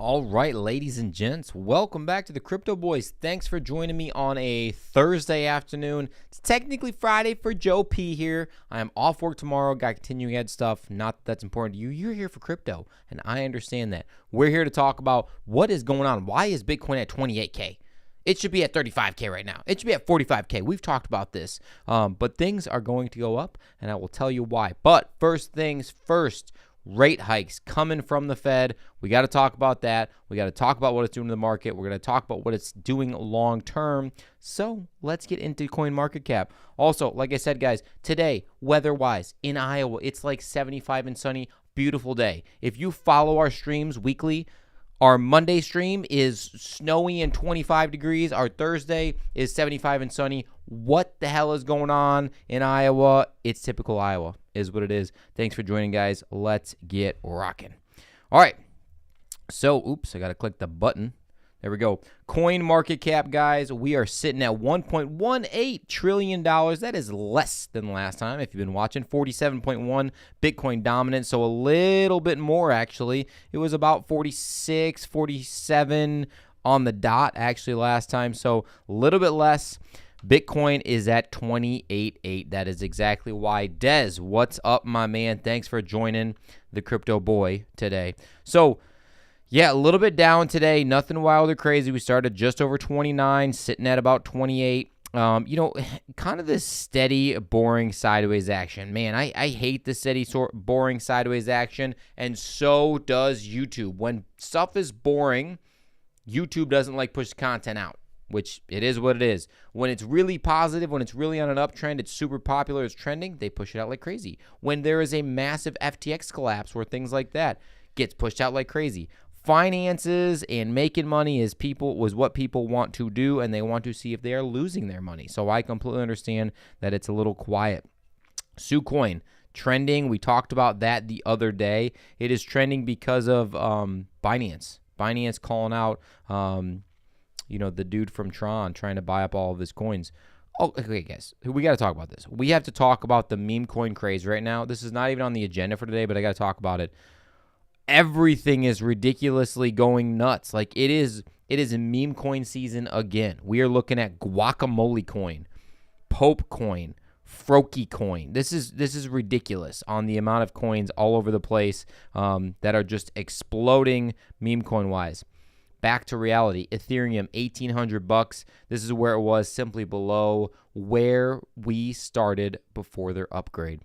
All right, ladies and gents, welcome back to the Crypto Boys. Thanks for joining me on a Thursday afternoon. It's technically Friday for Joe P here. I am off work tomorrow, got continuing ed stuff. Not that that's important to you. You're here for crypto, and I understand that. We're here to talk about what is going on. Why is Bitcoin at 28K? It should be at 35K right now. It should be at 45K. We've talked about this, but things are going to go up, and I will tell you why. But first things first, rate hikes coming from the Fed. We got to talk about that. We got to talk about what it's doing to the market. We're going to talk about what it's doing long term. So let's get into CoinMarketCap. Also, like I said, guys, today, weather-wise, in Iowa, it's like 75 and sunny. Beautiful day. If you follow our streams weekly, our Monday stream is snowy and 25 degrees. Our Thursday is 75 and sunny. What the hell is going on in Iowa? It's typical Iowa, is what it is. Thanks for joining, guys. Let's get rocking. All right. So, oops, I got to click the button. There we go. CoinMarketCap, guys, we are sitting at $1.18 trillion. That is less than last time, if you've been watching. 47.1 Bitcoin dominant, so a little bit more, actually. It was about 46, 47 on the dot, actually, last time, so a little bit less. Bitcoin is at 28.8. That is exactly why. Dez, what's up, my man? Thanks for joining the Crypto Boy today. So, yeah, a little bit down today. Nothing wild or crazy. We started just over 29, sitting at about 28. Kind of this steady, boring sideways action. Man, I hate the steady, boring sideways action, and so does YouTube. When stuff is boring, YouTube doesn't like push content out, which it is what it is. When it's really positive, when it's really on an uptrend, it's super popular, it's trending, they push it out like crazy. When there is a massive FTX collapse or things like that, gets pushed out like crazy. Finances and making money was what people want to do, and they want to see if they are losing their money. So I completely understand that it's a little quiet. Sucoin trending. We talked about that the other day. It is trending because of Binance. Binance calling out, the dude from Tron trying to buy up all of his coins. Oh, okay, guys, we got to talk about this. We have to talk about the meme coin craze right now. This is not even on the agenda for today, but I got to talk about it. Everything is ridiculously going nuts. Like it is a meme coin season again. We are looking at Guacamole coin, Pope coin, Froakie coin. This is ridiculous on the amount of coins all over the place that are just exploding meme coin wise. Back to reality. Ethereum, $1,800. This is where it was, simply below where we started before their upgrade.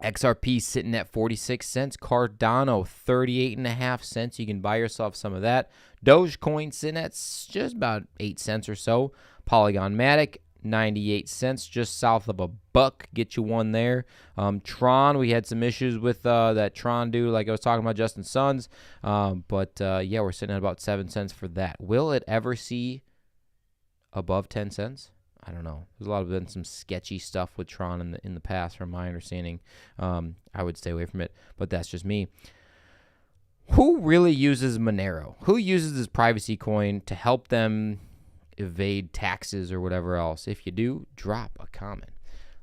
XRP sitting at 46 cents. Cardano, 38.5 cents. You can buy yourself some of that. Dogecoin sitting at just about 8 cents or so. Polygon Matic, 98 cents, just south of $1. Get you one there. Tron, we had some issues with that Tron dude, like I was talking about, Justin Sons. But we're sitting at about 7 cents for that. Will it ever see above 10 cents? I don't know. There's been some sketchy stuff with Tron in the past, from my understanding. I would stay away from it, but that's just me. Who really uses Monero? Who uses this privacy coin to help them evade taxes or whatever else? If you do, drop a comment.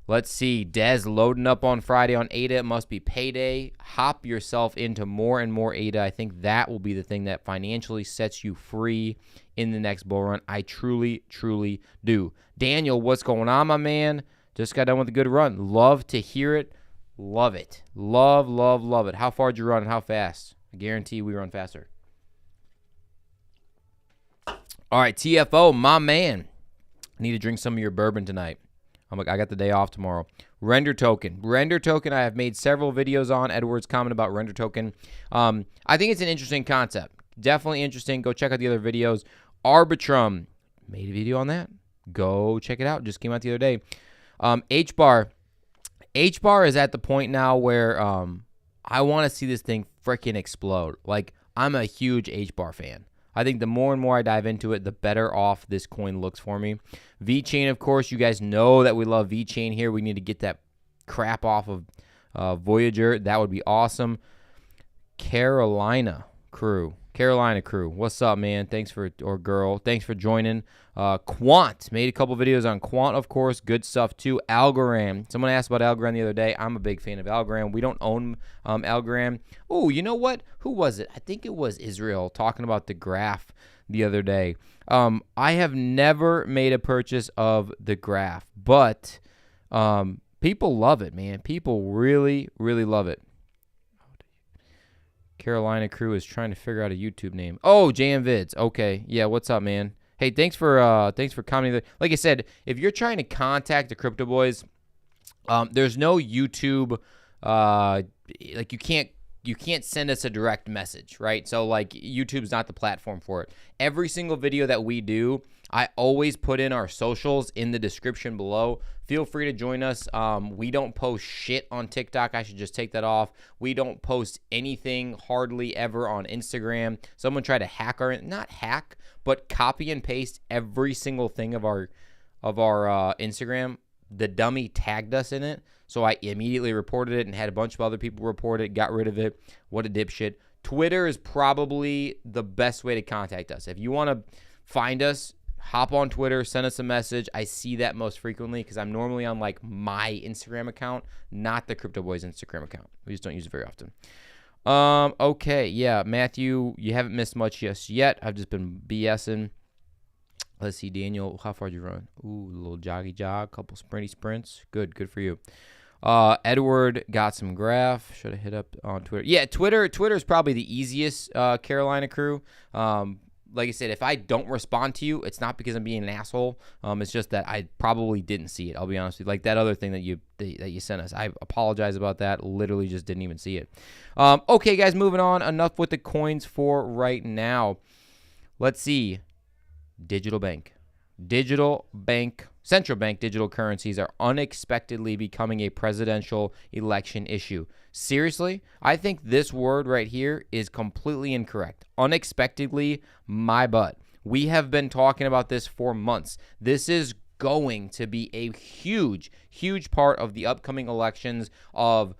Let's see. Dez loading up on Friday on ADA. It must be payday. Hop yourself into more and more ADA. I think that will be the thing that financially sets you free in the next bull run. I truly, truly do. Daniel, what's going on, my man? Just got done with a good run. Love to hear it. Love it. Love, love, love it. How far did you run and how fast? I guarantee we run faster. All right, TFO, my man. I need to drink some of your bourbon tonight. I got the day off tomorrow. Render token. Render token, I have made several videos on. Edward's comment about render token. I think it's an interesting concept. Definitely interesting. Go check out the other videos. Arbitrum. Made a video on that. Go check it out. Just came out the other day. HBAR. HBAR is at the point now where I want to see this thing freaking explode. Like, I'm a huge HBAR fan. I think the more and more I dive into it, the better off this coin looks for me. VeChain, of course, you guys know that we love VeChain here. We need to get that crap off of Voyager. That would be awesome. Carolina Crew Carolina crew, what's up, man? Thanks for joining. Quant made a couple videos on Quant, of course. Good stuff too. Algorand. Someone asked about Algorand the other day. I'm a big fan of Algorand. We don't own Algorand. Oh, you know what? Who was it? I think it was Israel talking about the graph the other day. I have never made a purchase of the graph, but people love it, man. People really, really love it. Carolina crew is trying to figure out a YouTube name. Oh, JM Vids. Okay. Yeah, what's up, man? Hey, thanks for commenting. Like I said, if you're trying to contact the Crypto Boys, there's no YouTube like you can't send us a direct message, right? So like YouTube's not the platform for it. Every single video that we do, I always put in our socials in the description below. Feel free to join us. We don't post shit on TikTok. I should just take that off. We don't post anything hardly ever on Instagram. Someone tried to hack not hack, but copy and paste every single thing of our Instagram. The dummy tagged us in it. So I immediately reported it and had a bunch of other people report it, got rid of it. What a dipshit. Twitter is probably the best way to contact us. If you want to find us, hop on Twitter, send us a message. I see that most frequently because I'm normally on like my Instagram account, not the Crypto Boys Instagram account. We just don't use it very often. Okay, yeah, Matthew, you haven't missed much just yet. I've just been BSing. Let's see, Daniel, how far did you run? Ooh, a little joggy jog, couple sprinty sprints. Good for you. Edward got some graph. Should have hit up on Twitter. Yeah, Twitter is probably the easiest, Carolina crew. Like I said, if I don't respond to you, it's not because I'm being an asshole. It's just that I probably didn't see it. I'll be honest with you. Like that other thing that you sent us. I apologize about that. Literally just didn't even see it. Okay, guys, moving on. Enough with the coins for right now. Let's see. Digital bank. Central bank digital currencies are unexpectedly becoming a presidential election issue. Seriously, I think this word right here is completely incorrect. Unexpectedly, my butt. We have been talking about this for months. This is going to be a huge part of the upcoming elections of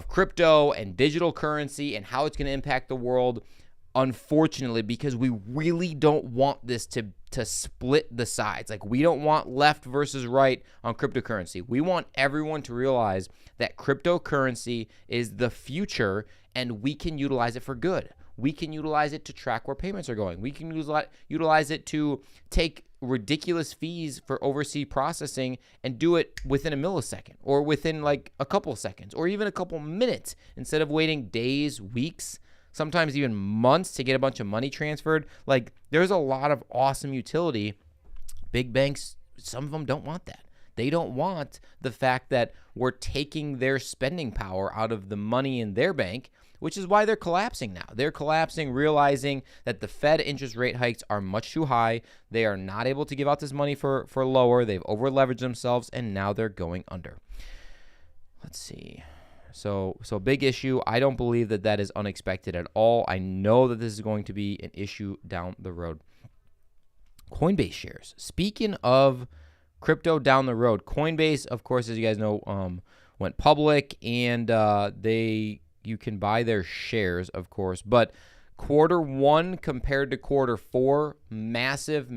crypto and digital currency and how it's going to impact the world. Unfortunately, because we really don't want this to split the sides. Like, we don't want left versus right on cryptocurrency. We want everyone to realize that cryptocurrency is the future and we can utilize it for good. We can utilize it to track where payments are going. We can utilize it to take ridiculous fees for overseas processing and do it within a millisecond or within like a couple seconds or even a couple minutes instead of waiting days, weeks, sometimes even months to get a bunch of money transferred. Like, there's a lot of awesome utility. Big banks, some of them don't want that. They don't want the fact that we're taking their spending power out of the money in their bank, which is why they're collapsing now. They're collapsing, realizing that the Fed interest rate hikes are much too high. They are not able to give out this money for lower. They've over-leveraged themselves, and now they're going under. Let's see. So big issue. I don't believe that is unexpected at all. I know that this is going to be an issue down the road. Coinbase shares. Speaking of crypto down the road, Coinbase, of course, as you guys know, went public, and you can buy their shares, of course. But quarter one compared to quarter four, massive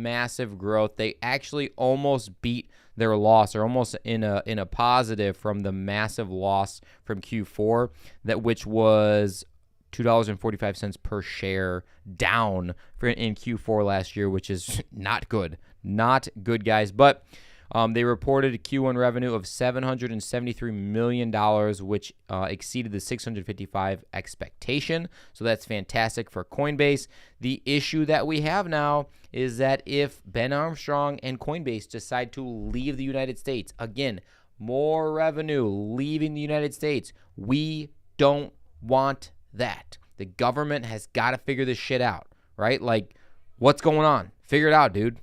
growth. They actually almost beat their loss, or almost in a positive from the massive loss from Q4, which was $2.45 per share down in Q4 last year, which is not good, guys. But they reported a Q1 revenue of $773 million, which exceeded the 655 expectation. So that's fantastic for Coinbase. The issue that we have now is that if Ben Armstrong and Coinbase decide to leave the United States, again, more revenue leaving the United States, we don't want that. The government has got to figure this shit out, right? Like, what's going on? Figure it out, dude.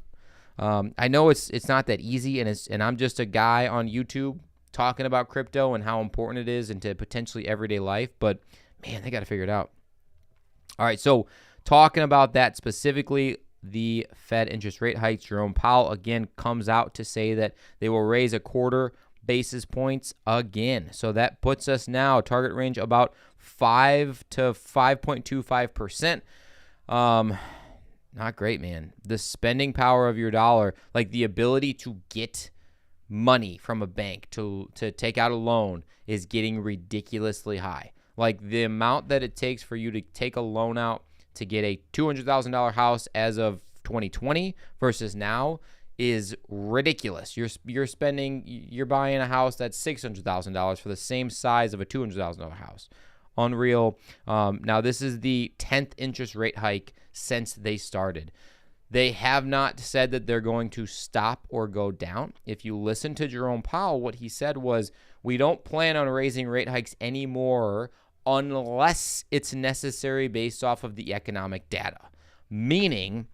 I know it's not that easy, and I'm just a guy on YouTube talking about crypto and how important it is into potentially everyday life, but man, they got to figure it out. All right, so talking about that specifically, the Fed interest rate hikes, Jerome Powell again comes out to say that they will raise a quarter basis points again. So that puts us now target range about 5 to 5.25%. Not great, man. The spending power of your dollar, like the ability to get money from a bank to take out a loan, is getting ridiculously high. Like the amount that it takes for you to take a loan out to get a $200,000 house as of 2020 versus now is ridiculous. You're buying a house that's $600,000 for the same size of a $200,000 house. Unreal. Now this is the 10th interest rate hike since they started. They have not said that they're going to stop or go down. If you listen to Jerome Powell, what he said was, we don't plan on raising rate hikes anymore unless it's necessary based off of the economic data. Meaning,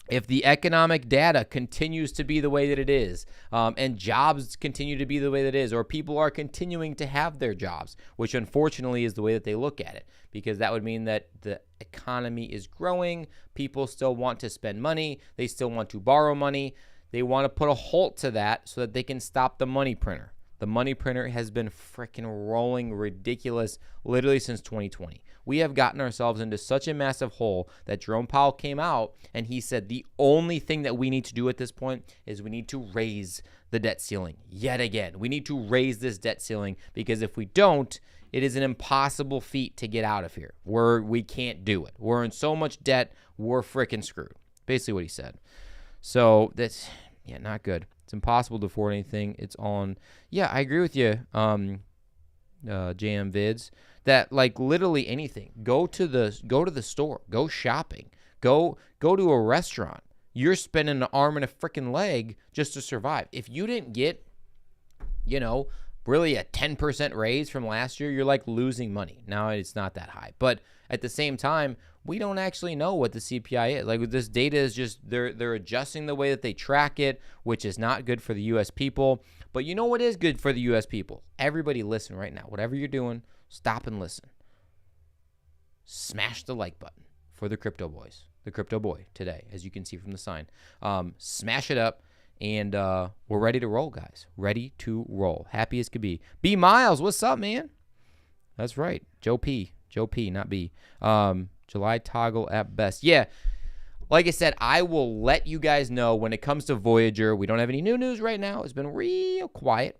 if the economic data continues to be the way that it is, and jobs continue to be the way that it is, or people are continuing to have their jobs, which unfortunately is the way that they look at it, because that would mean that the economy is growing, people still want to spend money, they still want to borrow money, they want to put a halt to that so that they can stop the money printer. The money printer has been freaking rolling ridiculous literally since 2020. We have gotten ourselves into such a massive hole that Jerome Powell came out and he said the only thing that we need to do at this point is we need to raise the debt ceiling yet again. We need to raise this debt ceiling because if we don't, it is an impossible feat to get out of here. We can't do it. We're in so much debt, we're freaking screwed. Basically what he said. So that's, not good. It's impossible to afford anything. It's on. Yeah, I agree with you, JM Vids, that like literally anything. Go to the store. Go shopping. Go to a restaurant. You're spending an arm and a freaking leg just to survive. If you didn't get, really a 10% raise from last year, you're like losing money. Now it's not that high, but at the same time, we don't actually know what the CPI is. Like this data is just they're adjusting the way that they track it, which is not good for the U.S. people. But you know what is good for the U.S. people? Everybody listen right now. Whatever you're doing, stop and listen. Smash the like button for the Crypto Boys, the Crypto Boy today, as you can see from the sign. Smash it up. And we're ready to roll, guys. Ready to roll. Happy as could be. B Miles, what's up, man? That's right. Joe P, not B. July toggle at best. Yeah, like I said, I will let you guys know when it comes to Voyager. We don't have any new news right now. It's been real quiet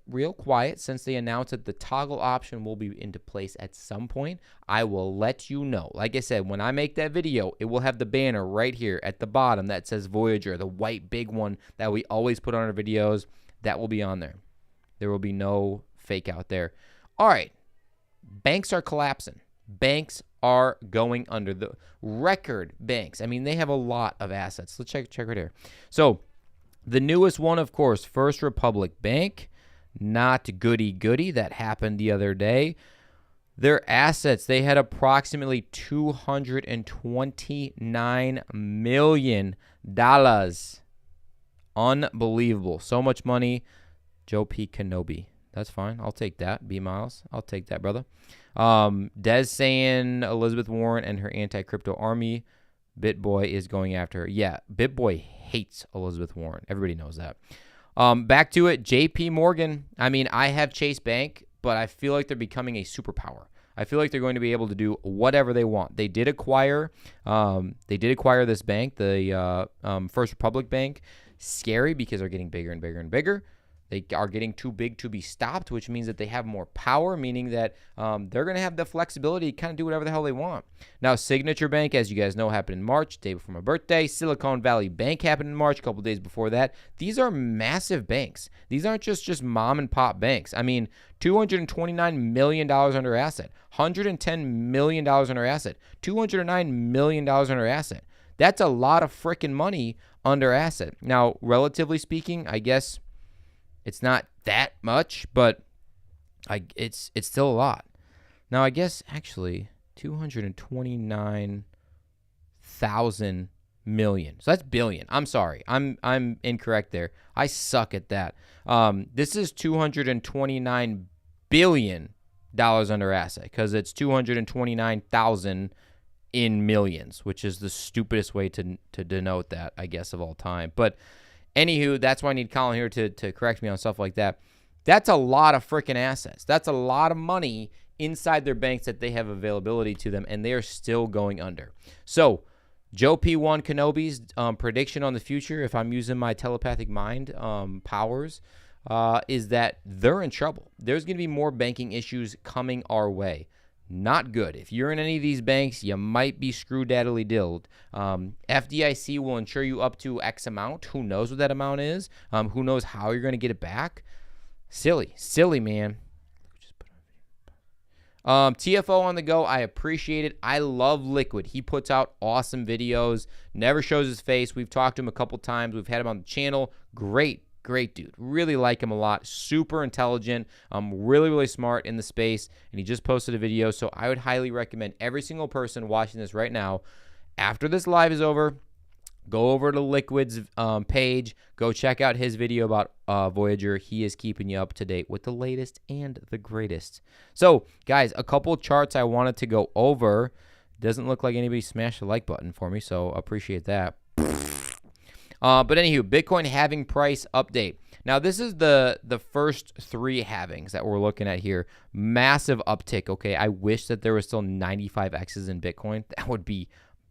since they announced that the toggle option will be into place at some point. I will let you know. Like I said, when I make that video, it will have the banner right here at the bottom that says Voyager, the white big one that we always put on our videos. That will be on there. There will be no fake out there. All right. Banks are collapsing. Banks are going under. The record banks. I mean, they have a lot of assets. Let's check right here. So the newest one, of course, First Republic Bank, not goody. That happened the other day. Their assets, they had approximately $229 million. Unbelievable. So much money. Joe P. Kenobi. That's fine. I'll take that. B Miles. I'll take that, brother. Des saying Elizabeth Warren and her anti-crypto army. BitBoy is going after her. Yeah, BitBoy hates Elizabeth Warren. Everybody knows that. Back to it. JP Morgan. I mean, I have Chase Bank, but I feel like they're becoming a superpower. I feel like they're going to be able to do whatever they want. They did acquire this bank, the First Republic Bank. Scary because they're getting bigger and bigger and bigger. They are getting too big to be stopped, which means that they have more power, meaning that they're going to have the flexibility to kind of do whatever the hell they want. Now, Signature Bank, as you guys know, happened in March, day before my birthday. Silicon Valley Bank happened in March, a couple days before that. These are massive banks. These aren't just mom and pop banks. I mean, $229 million under asset, $110 million under asset, $209 million under asset. That's a lot of freaking money under asset. Now, relatively speaking, I guess it's not that much, but it's still a lot. Now, I guess actually 229,000 million. So that's billion. I'm sorry. I'm incorrect there. I suck at that. This is $229 billion under asset because it's 229,000 in millions, which is the stupidest way to denote that, I guess, of all time. But anywho, that's why I need Colin here to correct me on stuff like that. That's a lot of freaking assets. That's a lot of money inside their banks that they have availability to them, and they are still going under. So Joe P1 Kenobi's prediction on the future, if I'm using my telepathic mind powers, is that they're in trouble. There's going to be more banking issues coming our way. Not good. If you're in any of these banks, you might be screw-daddly dilled. FDIC will insure you up to X amount. Who knows what that amount is? Who knows how you're going to get it back? Silly, man. TFO on the go. I appreciate it. I love Liquid. He puts out awesome videos. Never shows his face. We've talked to him a couple times. We've had him on the channel. Great dude. Really like him a lot. Super intelligent. Really smart in the space. And he just posted a video. So I would highly recommend every single person watching this right now, after this live is over, go over to Liquid's page. Go check out his video about Voyager. He is keeping you up to date with the latest and the greatest. So, guys, a couple charts I wanted to go over. Doesn't look like anybody smashed the like button for me, so appreciate that. But anywho, Bitcoin halving price update. Now, this is the first 3 halvings that we're looking at here. Massive uptick, okay? I wish that there was still 95Xs in Bitcoin. That would be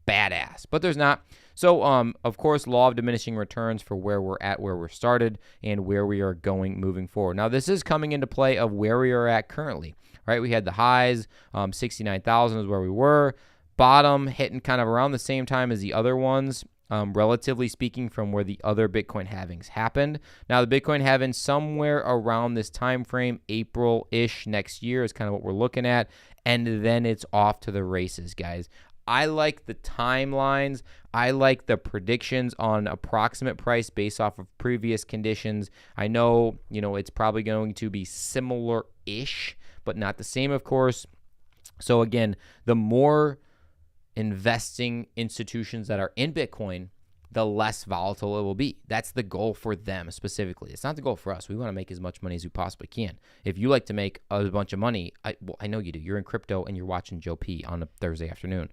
badass, but there's not. So, of course, law of diminishing returns for where we're at, where we're started, and where we are going moving forward. Now, this is coming into play of where we are at currently, right? We had the highs, 69,000 is where we were. Bottom hitting kind of around the same time as the other ones, relatively speaking, from where the other Bitcoin halvings happened. Now, the Bitcoin halving somewhere around this time frame, April-ish next year is kind of what we're looking at, and then it's off to the races, guys. I like the timelines. I like the predictions on approximate price based off of previous conditions. I know, it's probably going to be similar-ish, but not the same, of course. So again, the more investing institutions that are in Bitcoin, the less volatile it will be. That's the goal for them specifically. It's not the goal for us. We want to make as much money as we possibly can. If you like to make a bunch of money, I know you do. You're in crypto and you're watching Joe P on a Thursday afternoon.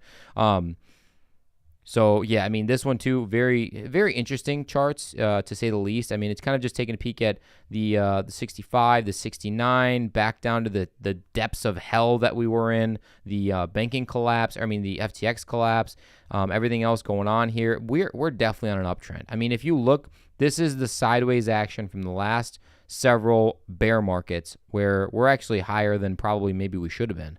So, yeah, I mean, this one, too, very, very interesting charts, to say the least. I mean, it's kind of just taking a peek at the 65, the 69, back down to the depths of hell that we were in, the banking collapse, the FTX collapse, everything else going on here. We're definitely on an uptrend. I mean, if you look, this is the sideways action from the last several bear markets where we're actually higher than probably maybe we should have been,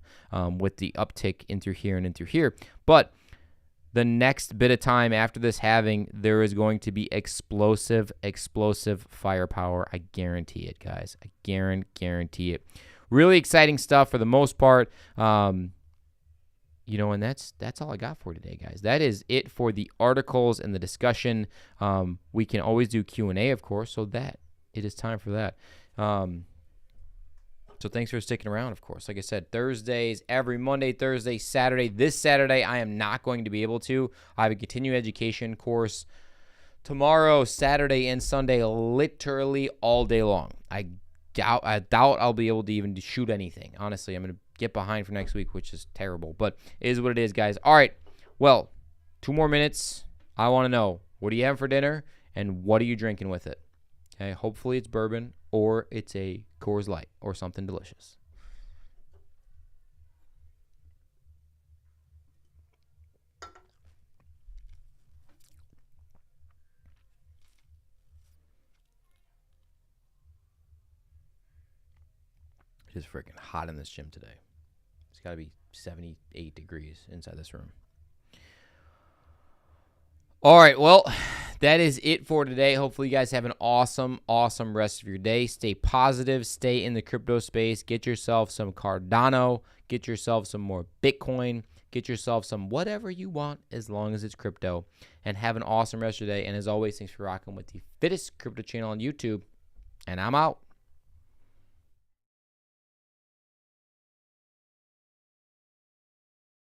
with the uptick in through here and in through here. But the next bit of time after this halving, there is going to be explosive firepower. I guarantee it, guys. I guarantee it. Really exciting stuff for the most part. And that's all I got for today, guys. That is it for the articles and the discussion. We can always do Q&A, of course, so that it is time for that. So thanks for sticking around, of course. Like I said, Thursdays, every Monday, Thursday, Saturday. This Saturday, I am not going to be able to. I have a continuing education course tomorrow, Saturday, and Sunday, literally all day long. I doubt I'll be able to even shoot anything. Honestly, I'm going to get behind for next week, which is terrible. But it is what it is, guys. All right. Well, 2 more minutes. I want to know, what do you have for dinner, and what are you drinking with it? Okay, hopefully it's bourbon or it's a Coors Light or something delicious. It is freaking hot in this gym today. It's got to be 78 degrees inside this room. All right, well, that is it for today. Hopefully you guys have an awesome rest of your day. Stay positive. Stay in the crypto space. Get yourself some Cardano. Get yourself some more Bitcoin. Get yourself some whatever you want as long as it's crypto. And have an awesome rest of your day. And as always, thanks for rocking with the fittest crypto channel on YouTube. And I'm out.